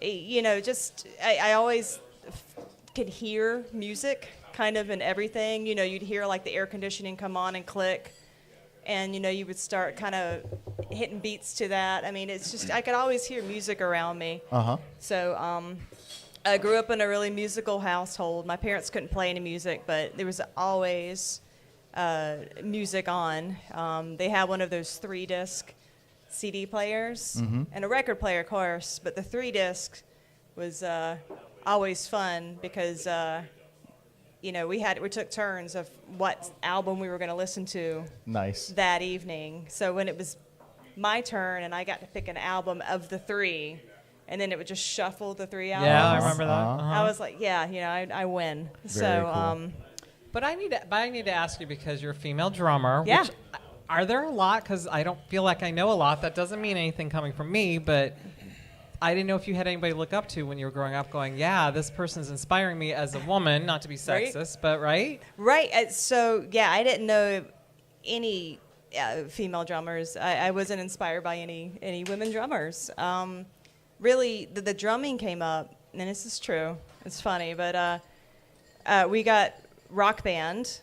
I always could hear music kind of in everything. You'd hear like the air conditioning come on and click, and you would start kind of hitting beats to that. I mean, it's just I could always hear music around me. So I grew up in a really musical household. My parents couldn't play any music, but there was always music on. They had one of those 3-disc CD players and a record player, of course, but the 3-disc was always fun because we took turns of what album we were going to listen to Nice. that evening. So when it was my turn and I got to pick an album of the 3, and then it would just shuffle the 3 albums. Yeah, I remember that. I was like, yeah, I win. Very So cool. But I need to ask you because you're a female drummer. Yeah. Which Are there a lot? Because I don't feel like I know a lot. That doesn't mean anything coming from me, but I didn't know if you had anybody to look up to when you were growing up going, yeah, this person's inspiring me as a woman, not to be sexist, but right? Right. So, yeah, I didn't know any female drummers. I wasn't inspired by any women drummers. Really, the drumming came up, and this is true. It's funny, but we got Rock Band.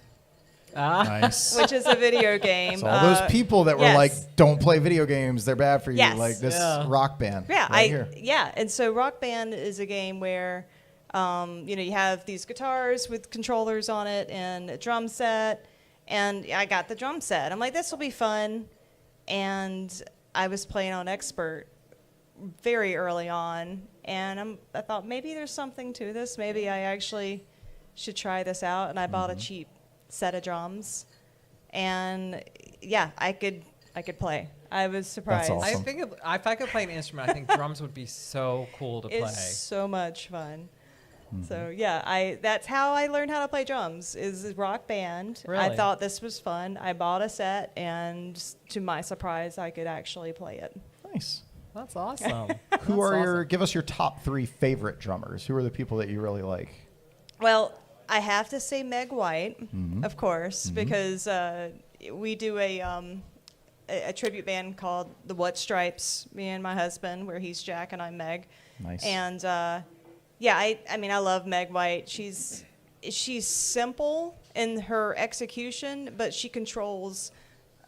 Nice. Which is a video game. So all those people that were yes. like, "Don't play video games; they're bad for you." Yes. Like this Rock Band. Yeah, right here. Yeah, and so Rock Band is a game where, you have these guitars with controllers on it and a drum set, and I got the drum set. I'm like, this will be fun, and I was playing on Expert very early on, and I thought maybe there's something to this. Maybe I actually should try this out, and I bought a cheap set of drums, and yeah, I could play. I was surprised. That's awesome. I think if I could play an instrument, I think drums would be so cool to play. It's so much fun. So yeah, that's how I learned how to play drums is Rock Band. Really? I thought this was fun. I bought a set, and to my surprise, I could actually play it. Nice. That's awesome. Who are give us your top 3 favorite drummers? Who are the people that you really like? Well, I have to say Meg White, of course, because we do a tribute band called the What Stripes, me and my husband, where he's Jack and I'm Meg. Nice. And yeah, I mean, I love Meg White. She's simple in her execution, but she controls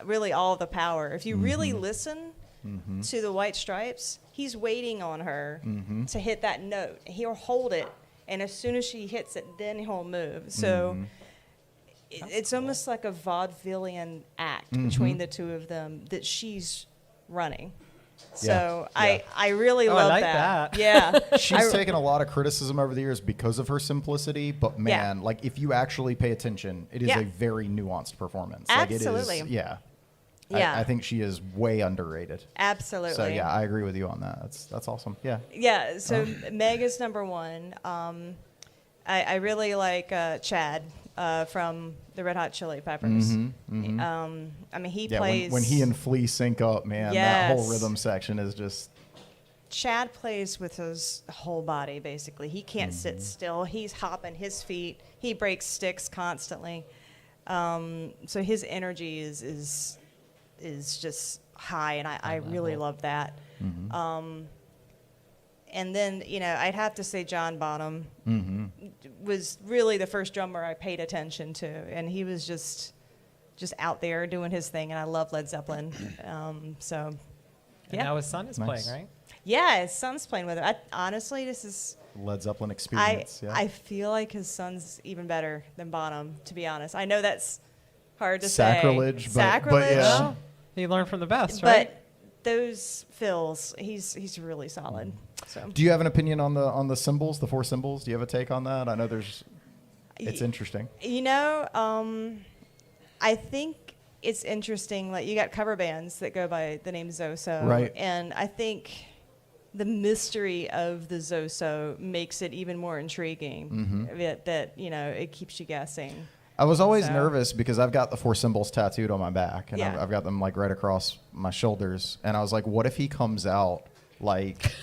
really all the power. If you really listen to the White Stripes, he's waiting on her to hit that note. He'll hold it. And as soon as she hits it, then he'll move. So it's almost like a vaudevillian act between the two of them that she's running. So I really love like that. that. Yeah. She's taken a lot of criticism over the years because of her simplicity, but man, like if you actually pay attention, it is a very nuanced performance. Absolutely. Like it is, Yeah. I think she is way underrated. Absolutely. So yeah, I agree with you on that. That's awesome. Yeah. Yeah. So Meg is number one. I really like Chad from the Red Hot Chili Peppers. I mean, he plays when he and Flea sync up, man. That whole rhythm section is just. Chad plays with his whole body. Basically, he can't sit still. He's hopping his feet. He breaks sticks constantly. So his energy is just high, and I really love that. And then, I'd have to say John Bonham was really the first drummer I paid attention to, and he was just out there doing his thing, and I love Led Zeppelin. So, And now his son is playing, right? Yeah, his son's playing with him. Honestly, this is Led Zeppelin experience. I feel like his son's even better than Bonham, to be honest. I know that's hard to Sacrilege, say. but Sacrilege. yeah. Well, he learned from the best, right? But those fills, he's really solid. So. Do you have an opinion on the cymbals, the 4 cymbals? Do you have a take on that? I know it's interesting. I think it's interesting. Like, you got cover bands that go by the name Zoso, right? And I think the mystery of the Zoso makes it even more intriguing. That it keeps you guessing. I was always nervous because I've got the 4 cymbals tattooed on my back, and Yeah. I've got them like right across my shoulders. And I was like, what if he comes out like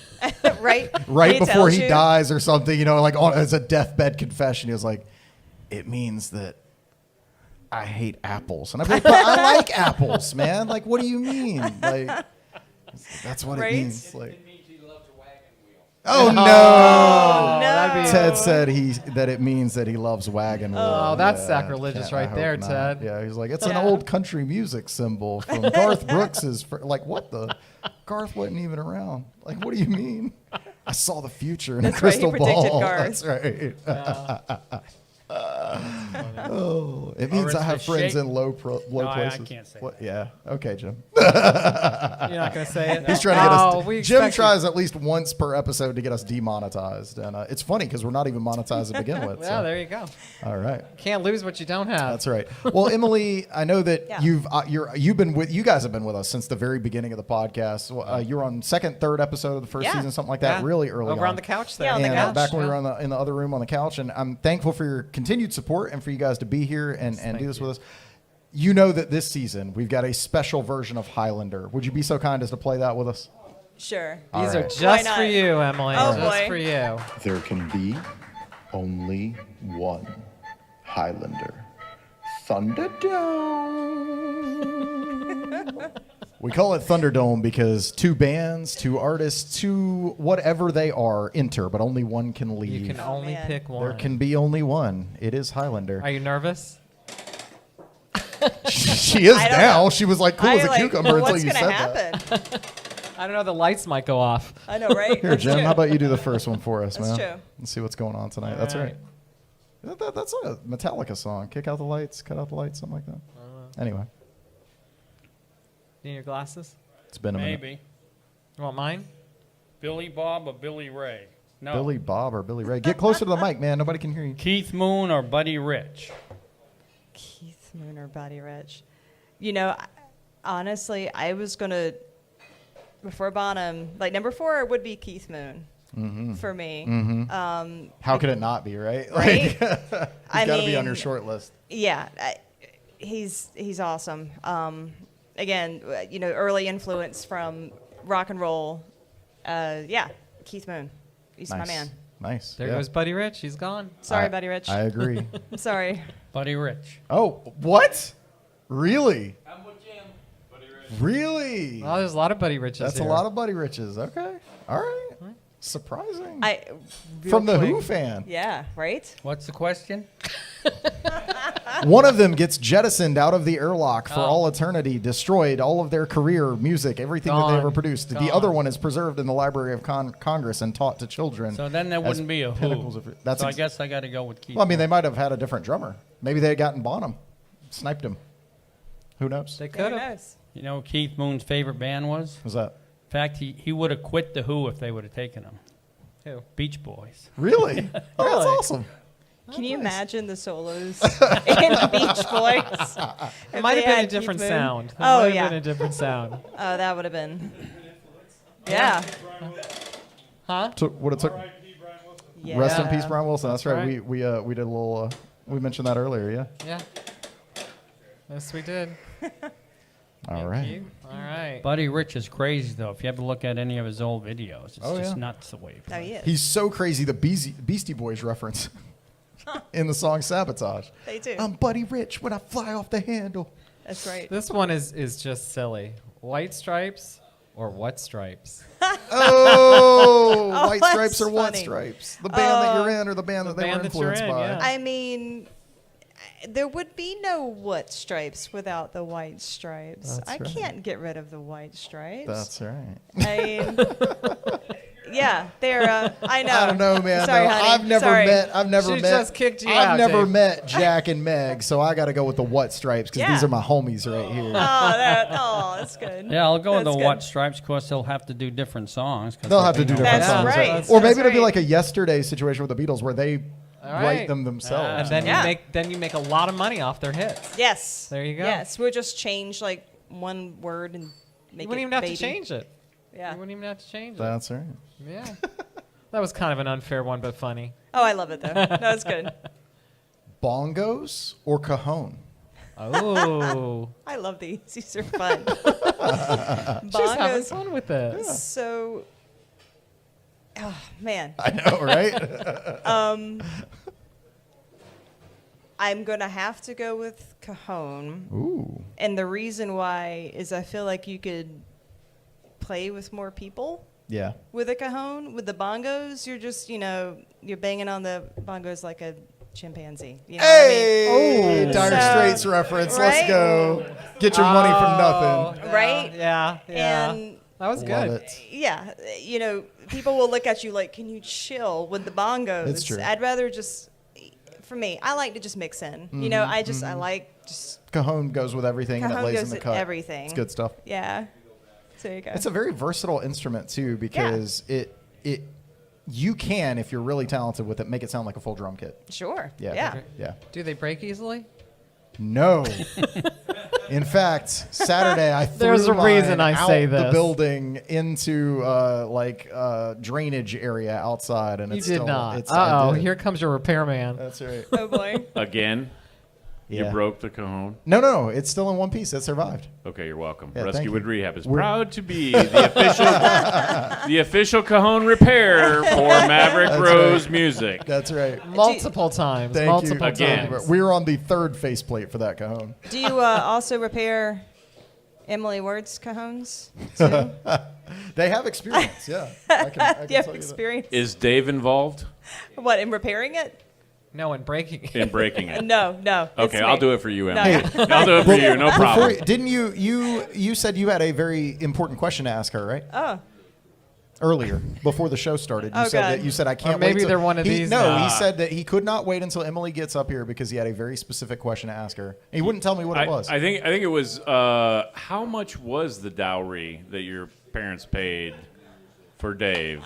right before he dies or something? Like as a deathbed confession, he was like, "It means that I hate apples," and I'm like, "But I like apples, man. Like, what do you mean? Like, that's what it means." Like. Oh no! No. Ted said that it means that he loves wagon wheel. Oh, that's sacrilegious right there, not. Ted. Yeah, he's like, it's an old country music symbol from Garth Brooks's. Like, what the? Garth wasn't even around. Like, what do you mean? I saw the future in a crystal right, he predicted ball. Garth. That's right. Oh, it means I have friends in low places. I can't say what? Yeah. Okay, Jim. You're not going to say it? He's trying to get we us. Jim expect tries at least once per episode to get us demonetized, and it's funny because we're not even monetized to begin with. Well, So. there you go. All right. Can't lose what you don't have. That's right. Well, Emily, I know that Yeah. you guys have been with us since the very beginning of the podcast. You were on second, third episode of the first Yeah. season, something like that, Yeah. really early Over on on the couch there. Yeah, on the and couch. back when we were in the other room on the couch, and I'm thankful for your continued support and for you guys to be here and do this with us. you know that this season we've got a special version of Highlander. Would you be so kind as to play that with us? Sure. These are right. just Why for not? you, Emily. Oh, just boy. for you. There can be only one Highlander. Thunderdome. We call it Thunderdome because 2 bands, 2 artists, 2 whatever they are enter, but only one can leave. You can only man. pick one. There can be only one. It is Highlander. Are you nervous? She is I don't now. know. She was like cool as a cucumber until what's you gonna said that. happen? I don't know. The lights might go off. I know, right? Here, That's Jim, true. how about you do the first one for us, That's man? true. Let's see what's going on tonight. All That's right. right. That's a Metallica song. Kick out the lights, cut out the lights, something like that. Anyway, Need your glasses? it's been a minute. Maybe. You want mine? Billy Bob or Billy Ray? No. Billy Bob or Billy Ray. Get closer to the mic, man. Nobody can hear you. Keith Moon or Buddy Rich? Keith Moon or Buddy Rich? You know, honestly, I was gonna before Bonham, like number 4 would be Keith Moon for me. How could it not be, right? Right? Like, he's got to be on your mean, short list. Yeah, he's awesome. Again, you know, early influence from rock and roll. Yeah, Keith Moon. He's my man. Nice. There yeah. goes Buddy Rich. He's gone. Sorry, Buddy Rich. I agree. I'm sorry. Buddy Rich. Oh, what? Really? I'm with Jim. Buddy Rich. Really? Oh, there's a lot of Buddy Riches. That's here. a lot of Buddy Riches. Okay. All right. Surprising. Real From the quick. Who fan. Yeah, right? What's the question? One of them gets jettisoned out of the airlock for all eternity, destroyed all of their career, music, everything that they Gone. ever produced. The Gone. other one is preserved in the Library of Congress and taught to children. So then there as wouldn't be a pinnacles Who. of- That's So I ex- guess I got to go with Keith. Well, I mean, Moon. they might have had a different drummer. Maybe they had gotten Bonham, sniped him. Who knows? They Who could have. knows? You know what Keith Moon's favorite band was? Was that In fact, he would have quit the Who if they would have taken him. Who? Beach Boys. really? Oh, that's Really? awesome. Can you imagine the solos in Beach Boys? It might have been a different sound. It Oh, might have yeah. been a different sound. Oh, that would have been. Yeah. Huh? What it took. Yeah. Rest in peace, Brian Wilson. That's right. right. We did a little. We mentioned that earlier. Yeah. Yeah. Yes, we did. All Thank right. you. All right. Buddy Rich is crazy, though. If you ever look at any of his old videos, it's Oh, just yeah. nuts the way he No, plays. he is. He's so crazy. The Beastie Boys reference in the song "Sabotage." They do. I'm Buddy Rich when I fly off the handle. That's right. This one is just silly. White Stripes or what stripes? Oh, Oh, White that's Stripes or What funny. Stripes? The band that you're in or the band The that they were band that you're influenced in, by? yeah. I mean, there would be no what stripes without the white stripes. That's I right. can't get rid of the white stripes. That's right. I mean, yeah, they're. I know. I don't know, man. Sorry, No, honey. I've never Sorry. She just kicked you I've out, never Dave. met Jack and Meg, so I got to go with the What Stripes because Yeah. these are my homies right here. That's good. Yeah, I'll go with the That's good. What Stripes. Of course, they'll have to do different songs. 'cause They'll have to do know different That's songs, right. or maybe That's it'll be right. like a Yesterday situation with the Beatles where they All write right. them themselves. And then Yeah. you make a lot of money off their hits. Yes. There you go. Yes, we'll just change like one word and make You wouldn't it even have baby. to change it. Yeah. You wouldn't even have to change it. That's right. Yeah. That was kind of an unfair one, but funny. Oh, I love it though. No, it's good. Bongos or cajon? Oh. I love these. These are fun. She's having Bongos. fun with this. So, oh man, I know, right? I'm gonna have to go with cajon, Ooh. and the reason why is I feel like you could play with more people Yeah. with a cajon. With the bongos, you're just you're banging on the bongos like a chimpanzee. You know what I mean? Hey, Dire So- Straits reference. Let's right? go. Get your money from nothing. Yeah, Right? Yeah. Yeah. And That was Love good. it. yeah, people will look at you like, can you chill with the bongos? It's true. I'd rather just, for me, I like to just mix in. Mm-hmm, I like just, Cajon goes with everything and it Cajon lays goes in the with cut. everything. It's good stuff. yeah. So there you go. It's a very versatile instrument too because you can, if you're really talented with it, make it sound like a full drum kit. Sure. Yeah. Yeah. Yeah. Do they break easily? No. In fact, Saturday I threw There's a reason mine I say out the this. building into drainage area outside, and You it's did still, not. It's, I Uh-oh. did. Here comes your repairman. That's right. Oh boy. Again. Yeah. You broke the cajon? No. It's still in one piece. It survived. Okay, you're welcome. Yeah, thank Rescue you. Wood Rehab is proud to be the official cajon repair for Maverick Rose Music. That's right. Multiple times. Thank multiple you. Again. times. We were on the third faceplate for that cajon. Do you also repair Emily Ward's cajones too? They have experience, yeah. I can Do you have tell you that. experience? Is Dave involved What, in repairing it? No, and breaking it. in breaking it? No. it's Okay, me. I'll do it for you, No, Emily. no. I'll do it for you, no problem. Didn't you said you had a very important question to ask her, right? Oh. Earlier, before the show started, you Oh, said God. that you said I can't Or maybe wait till-" they're one of he, these No, now. he said that he could not wait until Emily gets up here because he had a very specific question to ask her. He wouldn't tell me what it was. I think it was how much was the dowry that your parents paid for Dave?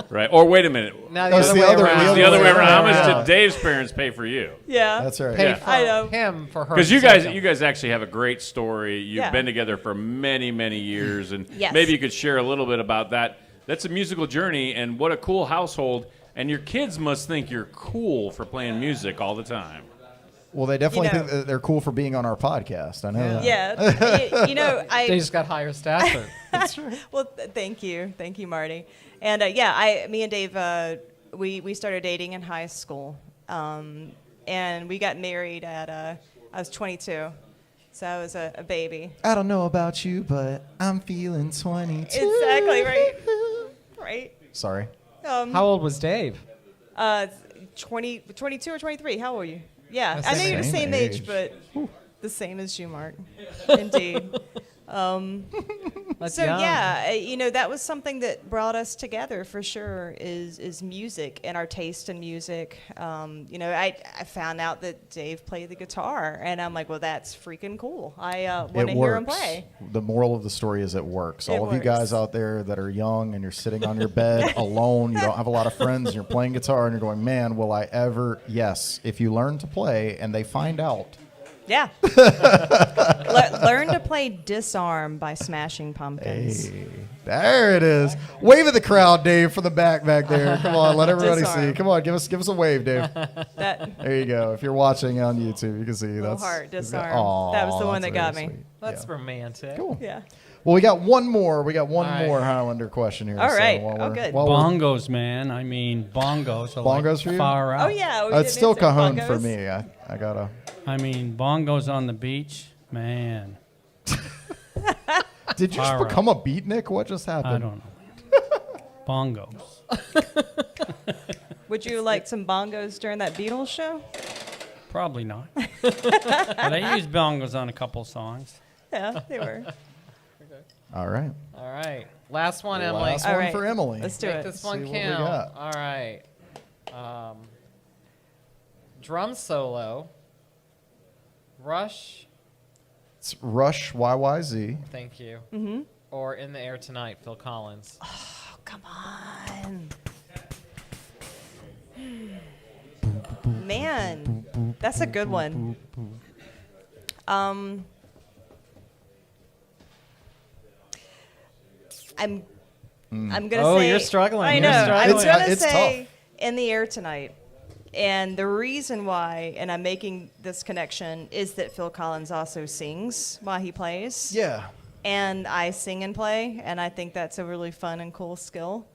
Right? Or wait a minute. Now No, it's the other- around. the The other way around. How much Yeah. did Dave's parents pay for you? Yeah. That's right. Pay Yeah. for I know. him for her. Because to you take guys them. actually have a great story. You've Yeah. been together for many, many years, and Yes. maybe you could share a little bit about that. That's a musical journey, and what a cool household. And your kids must think you're cool for playing music all the time. Well, they definitely You know- think that they're cool for being on our podcast. I know that. Yeah. They just got higher stature. Well, thank you, Marty. And me and Dave, we started dating in high school, and we got married at I was 22, so I was a baby. I don't know about you, but I'm feeling 22. Exactly right. Sorry. How old was Dave? 22 or 23. How old are you? Yeah, That's I the know you're the same same age, age. but the same as you, Mark. Indeed. That's So young. that was something that brought us together for sure. Is music and our taste in music. I found out that Dave played the guitar, and I'm like, well, that's freaking cool. I want to hear him play. The moral of the story is it works. It All of you works. guys out there that are young and you're sitting on your bed alone, you don't have a lot of friends, and you're playing guitar, and you're going, man, will I ever? Yes, if you learn to play and they find out. Yeah. Learn to play Disarm by Smashing Pumpkins. Hey, there it is. Wave at the crowd, Dave, from the back there. Come on, let everybody Disarm. see. Come on, give us a wave, Dave. That There you go. If you're watching on YouTube, you can see little that's heart, Disarm. Aw, That was the one that's that got very me. sweet. That's Yeah. romantic. Cool. Yeah. Well, we got one more. We got one All right. more Highlander question here. All right. while Oh, we're- good. while we're- Bongos, man. I mean, bongos are Bongos like for you? far out. Oh yeah. we It's did still music. cajon Bongos. for me. I gotta. I mean, bongos on the beach, man. Did you just Far become a beatnik? What just happened? I don't know. Bongos. Would you like some bongos during that Beatles show? Probably not. But I used bongos on a couple songs. Yeah, they were. All right. All right. Last one, Emily. Last All one right. for Emily. Let's do Make it. this See one what we count. got. All right. Drum solo. Rush. It's Rush YYZ. Thank you. Mm-hmm. Or In the Air Tonight, Phil Collins. Oh, come on. Man, that's a good one. I'm gonna Oh, say. you're struggling. I You're know. I'm struggling. gonna It's say In the Air Tonight. And the reason why, and I'm making this connection, is that Phil Collins also sings while he plays. Yeah. And I sing and play, and I think that's a really fun and cool skill.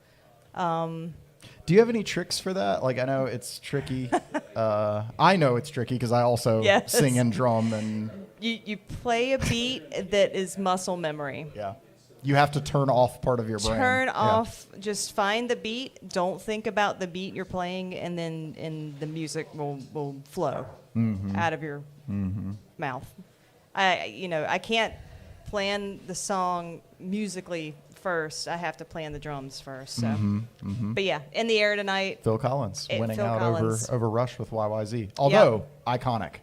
Do you have any tricks for that? Like, I know it's tricky. I know it's tricky because I also Yes. sing and drum, and You play a beat that is muscle memory. yeah, you have to turn off part of your brain. Turn Yeah. off, just find the beat. Don't think about the beat you're playing, and then the music will flow out of your mouth. I can't plan the song musically first. I have to plan the drums first. So, but yeah, In the Air Tonight. Phil Collins winning Phil out Collins. over Rush with YYZ. Although iconic.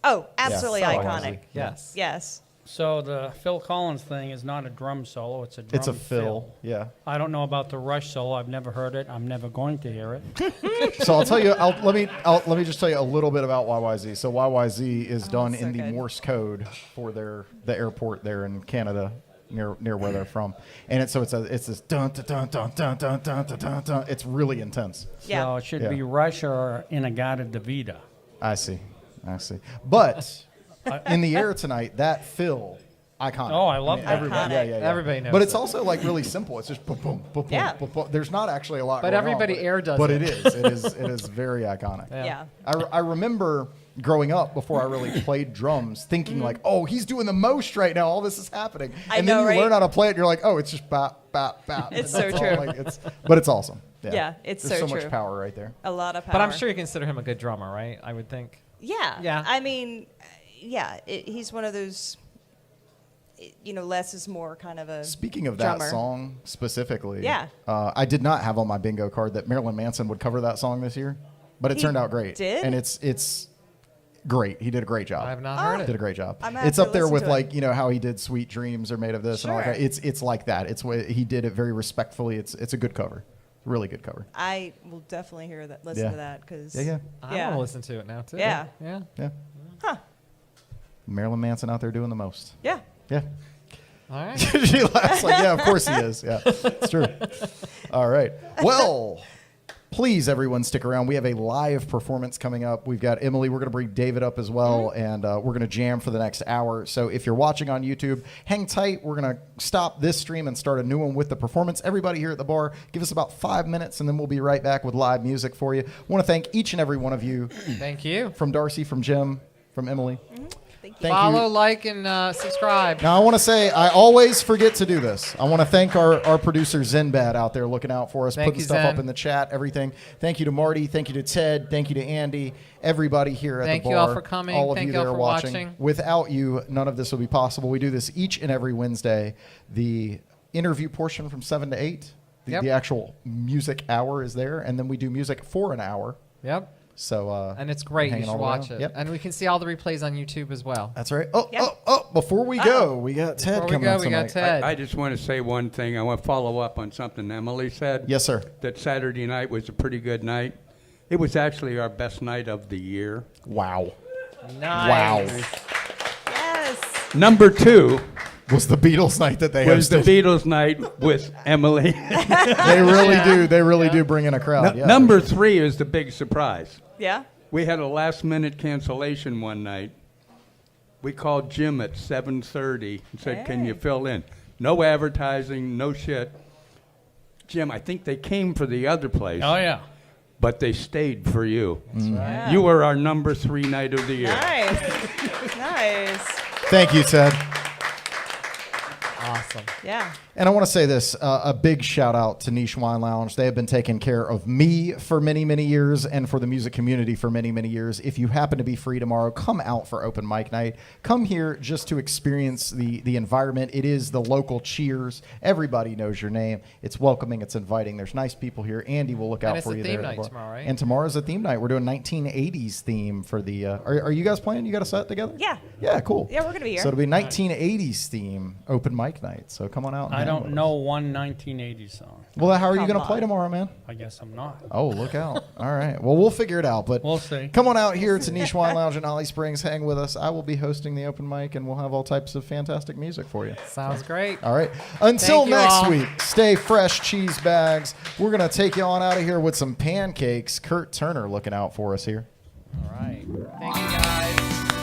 Oh, absolutely Yeah, iconic. Yes. Yes. So the Phil Collins thing is not a drum solo; it's a drum It's a fill. Yeah. I don't know about the Rush solo. I've never heard it. I'm never going to hear it. So I'll tell you. Let me just tell you a little bit about YYZ. So YYZ is done so in the good. Morse code for the airport there in Canada, near where they're from, and it's this dun dun dun dun dun dun dun dun dun dun. It's really intense. Yeah. So it should Yeah. be Rush or Inagata Davida. I see. I see. But in the air tonight, that fill, iconic. Oh, I love that. everybody. Iconic. Yeah. Everybody knows But it's that. also like really simple. It's just boom, boom, boom, Yeah. boom, boom. There's not actually a lot. But going on, everybody air does But it. it is. It is very iconic. Yeah. I remember growing up before I really played drums, thinking like, "Oh, he's doing the most right now. All this is happening." I And know, then you right? learn how to play it. And you're like, "Oh, it's just bop, bop, bop." It's And that's so all, true. like, but it's awesome. Yeah, it's There's so so much true. power right there. A lot of power. But I'm sure you consider him a good drummer, right? I would think. Yeah. Yeah. I mean, he's one of those, less is more kind of a Speaking of that drummer. song specifically, Yeah. I did not have on my bingo card that Marilyn Manson would cover that song this year, but it He turned out great. did? And it's great. He did a great job. I have not heard Did a it. great job. I'm gonna have It's to up there listen with to it. like how he did "Sweet Dreams" Are Made of This and all Sure. that. It's like that. It's what he did it very respectfully. It's a good cover, really good cover. I will definitely listen Yeah. to that because Yeah. I want to listen to it now too. Yeah. Yeah. Yeah. Huh. Marilyn Manson out there doing the most. Yeah. Yeah. All right. She laughs like, yeah, of course he is. Yeah, it's true. All right. Well, please, everyone, stick around. We have a live performance coming up. We've got Emily. We're going to bring David up as well, and we're going to jam for the next hour. So if you're watching on YouTube, hang tight. We're going to stop this stream and start a new one with the performance. Everybody here at the bar, give us about 5 minutes, and then we'll be right back with live music for you. I want to thank each and every one of you. Thank you. From Darcy, from Jim, from Emily. Thank you. Thank Follow, you. like, and subscribe. Now, I want to say, I always forget to do this. I want to thank our producer, Zenbad, out there looking out for us, Thank putting you, stuff Zen. up in the chat, everything. Thank you to Marty. Thank you to Ted. Thank you to Andy. Everybody here at Thank the you bar. all for coming. All of Thank you you all that are for watching. watching. Without you, none of this would be possible. We do this each and every Wednesday. The interview portion from 7 to 8. Yep. The actual music hour is there. And then we do music for an hour. Yep. So And it's great. You hanging should all watch around. it. Yep. And we can see all the replays on YouTube as well. That's right. Yeah. Before we go, we got Ted Before we coming go, up we got tonight. Ted. I just want to say one thing. I want to follow up on something Emily said. Yes, sir. That Saturday night was a pretty good night. It was actually our best night of the year. Wow. Nice. Wow. Yes. Number 2 Was the Beatles night that they was the hosted. Beatles night with Emily. They really do. They really do bring in a crowd. Yeah, Number 3 is the big surprise. Yeah. We had a last-minute cancellation one night. We called Jim at 7:30 and said, "Can you fill in?" No advertising, no shit. Jim, I think they came for the other place. Oh, yeah. But they stayed for you. Yeah. You were our number 3 night of the year. Nice. Nice. Thank you, Ted. Awesome. Yeah. And I want to say this, a big shout out to Niche Wine Lounge. They have been taking care of me for many, many years and for the music community for many, many years. If you happen to be free tomorrow, come out for open mic night. Come here just to experience the environment. It is the local Cheers. Everybody knows your name. It's welcoming. It's inviting. There's nice people here. Andy will look out it's for a you theme there. at the night bar. tomorrow, right? And tomorrow's a theme night. We're doing 1980s theme for the... Are you guys playing? You got a set together? Yeah. Yeah, cool. Yeah, we're gonna be here. So it'll be 1980s theme open mic night. So come on out. And I hang don't with know us. one 1980s song. Well, how are you Come going to play on. tomorrow, man? I guess I'm not. Oh, look out. All right. Well, we'll figure it out. But We'll see. come on out here to Niche Wine Lounge in Holly Springs. Hang with us. I will be hosting the open mic, and we'll have all types of fantastic music for you. Sounds great. All right. Until Thank you next all. week, stay fresh, cheese bags. We're going to take you on out of here with some pancakes. Kurt Turner looking out for us here. All right. Thank you, guys.